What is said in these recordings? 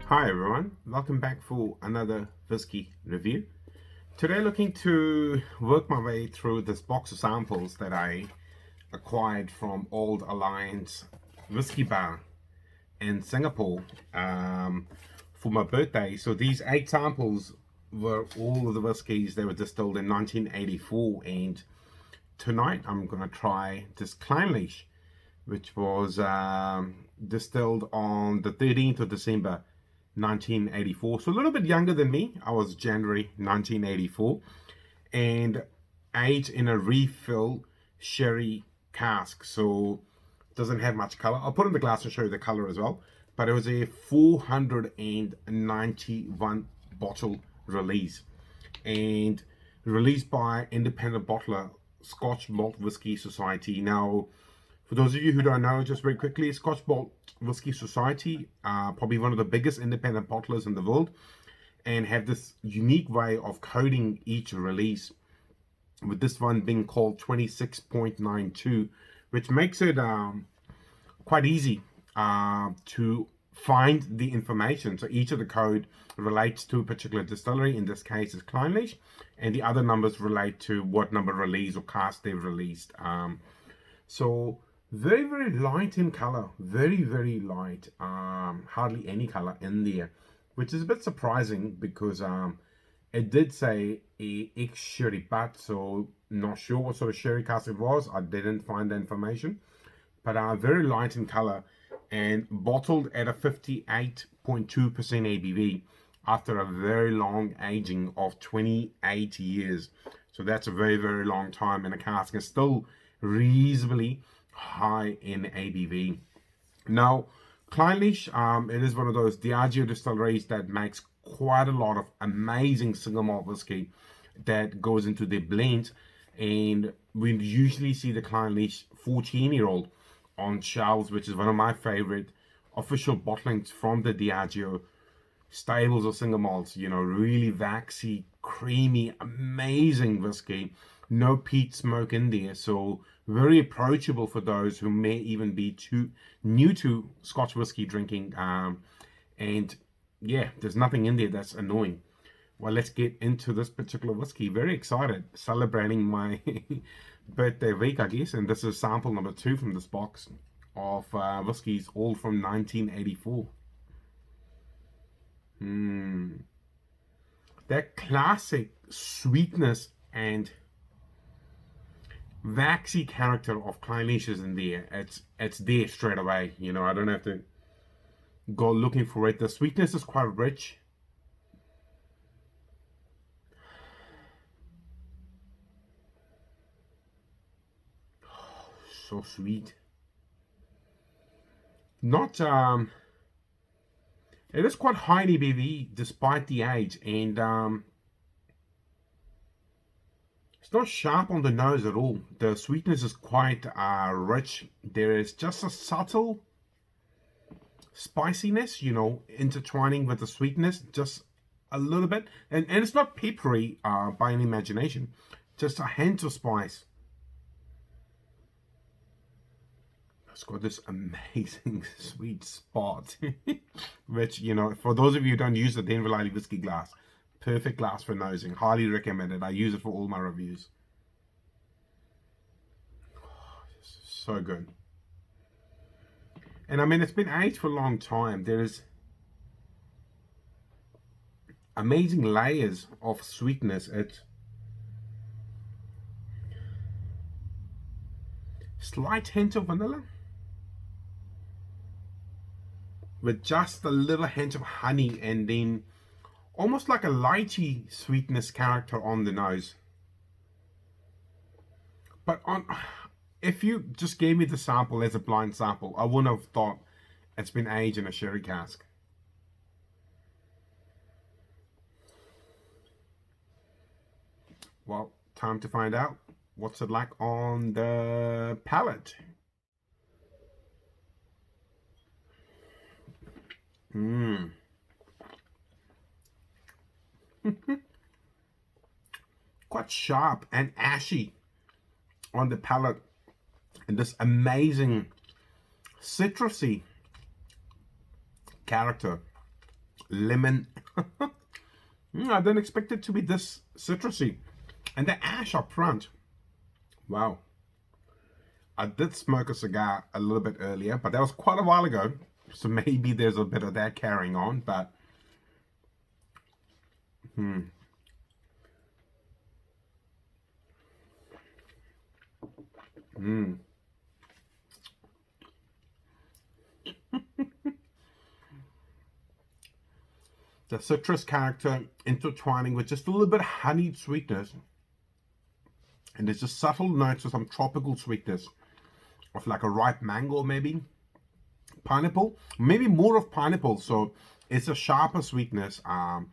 Hi everyone, welcome back for another whiskey review. Today looking to work my way through this box of samples that I acquired from Old Alliance Whiskey Bar in Singapore for my birthday. So these 8 samples were all of the whiskies that were distilled in 1984, and tonight I'm going to try this Clynelish, which was distilled on the 13th of December 1984, so a little bit younger than me. I was January 1984, and aged in a refill sherry cask, so doesn't have much color. I'll put in the glass and show you the color as well, but it was a 491 bottle release, and released by independent bottler Scotch Malt Whisky Society. Now, for those of you who don't know, just very quickly, Scotch Malt Whisky Society are probably one of the biggest independent bottlers in the world, and have this unique way of coding each release, with this one being called 26.92, which makes it quite easy to find the information. So each of the code relates to a particular distillery. In this case is Clynelish, and the other numbers relate to what number release or cask they've released. So very light in color, very light, hardly any color in there, which is a bit surprising because it did say a ex-sherry butt, so not sure what sort of sherry cask it was. I didn't find the information, but very light in color and bottled at a 58.2% ABV after a very long aging of 28 years. So that's a very long time, and the cask is still reasonably high in ABV. Now, Clynelish, it is one of those Diageo distilleries that makes quite a lot of amazing single malt whiskey that goes into their blend, and we usually see the Clynelish 14-year-old on shelves, which is one of my favorite official bottlings from the Diageo stables of single malts. You know, really waxy, creamy, amazing whiskey. No peat smoke in there, so very approachable for those who may even be too new to Scotch whiskey drinking. And yeah, there's nothing in there that's annoying. Well, let's get into this particular whiskey. Very excited, celebrating my birthday week, I guess. And this is sample number 2 from this box of whiskies, all from 1984. That classic sweetness and waxy character of Clynelish is in there. It's there straight away. You know, I don't have to go looking for it. The sweetness is quite rich. So sweet. Not it is quite high in ABV despite the age, and it's not sharp on the nose at all. The sweetness is quite rich. There is just a subtle spiciness, you know, intertwining with the sweetness, just a little bit. And it's not peppery by any imagination, just a hint of spice. It's got this amazing sweet spot, which, you know, for those of you who don't use the Denver Valley whiskey glass, perfect glass for nosing. Highly recommended. I use it for all my reviews. Oh, so good. And I mean, it's been aged for a long time. There's amazing layers of sweetness. It's slight hint of vanilla with just a little hint of honey, and then almost like a lychee sweetness character on the nose. But if you just gave me the sample as a blind sample, I wouldn't have thought it's been aged in a sherry cask. Well, time to find out. What's it like on the palate? Quite sharp and ashy on the palate, and this amazing citrusy character lemon. I didn't expect it to be this citrusy. And the ash up front. Wow. I did smoke a cigar a little bit earlier, but that was quite a while ago. So maybe there's a bit of that carrying on, but the citrus character intertwining with just a little bit of honeyed sweetness. And there's just subtle notes of some tropical sweetness of like a ripe mango, maybe pineapple, maybe more of pineapple. So it's a sharper sweetness and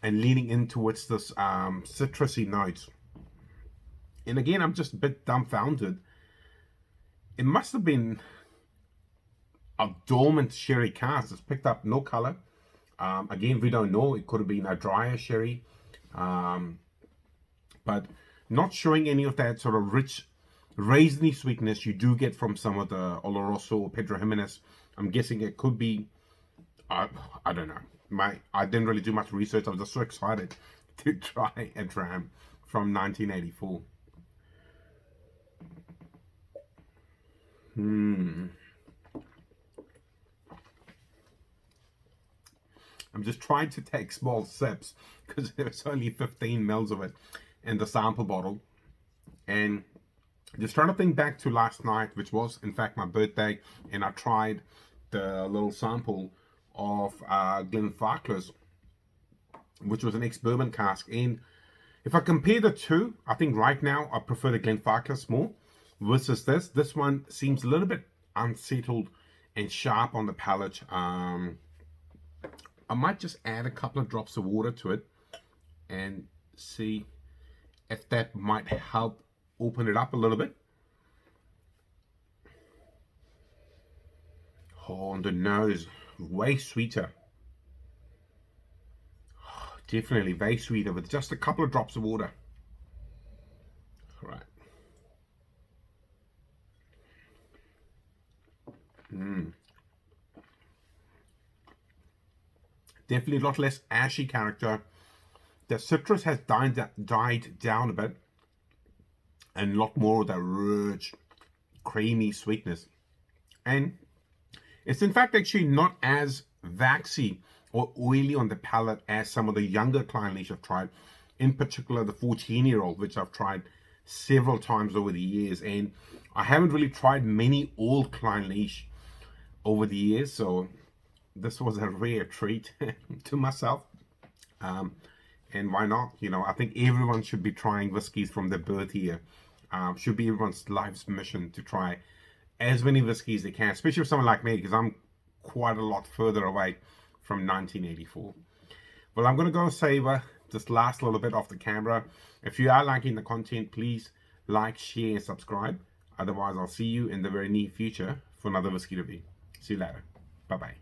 leaning in towards this citrusy notes. And again, I'm just a bit dumbfounded. It must have been a dormant sherry cask. It's picked up no color. Again, we don't know. It could have been a drier sherry, but not showing any of that sort of rich raisiny sweetness you do get from some of the Oloroso or Pedro Jimenez. I'm guessing it could be, I don't know. I didn't really do much research. I was just so excited to try a dram from 1984. I'm just trying to take small sips because there's only 15 mils of it in the sample bottle. And just trying to think back to last night, which was in fact my birthday, and I tried the little sample of Glenfarclas, which was an ex-bourbon cask. And if I compare the two, I think right now I prefer the Glenfarclas more versus this. This one seems a little bit unsettled and sharp on the palate. I might just add a couple of drops of water to it and see if that might help open it up a little bit. Oh, on the nose, way sweeter. Oh, definitely way sweeter with just a couple of drops of water. All right. Definitely a lot less ashy character. The citrus has died down a bit, and a lot more of that rich, creamy sweetness. And it's in fact actually not as waxy or oily on the palate as some of the younger Clynelish I've tried. In particular, the 14-year-old, which I've tried several times over the years. And I haven't really tried many old Clynelish over the years, so this was a rare treat to myself. And why not? You know, I think everyone should be trying whiskeys from their birth year. Should be everyone's life's mission to try as many whiskeys they can, especially with someone like me, because I'm quite a lot further away from 1984. Well, I'm going to go savor this last little bit off the camera. If you are liking the content, please like, share, and subscribe. Otherwise, I'll see you in the very near future for another whiskey review. See you later. Bye-bye.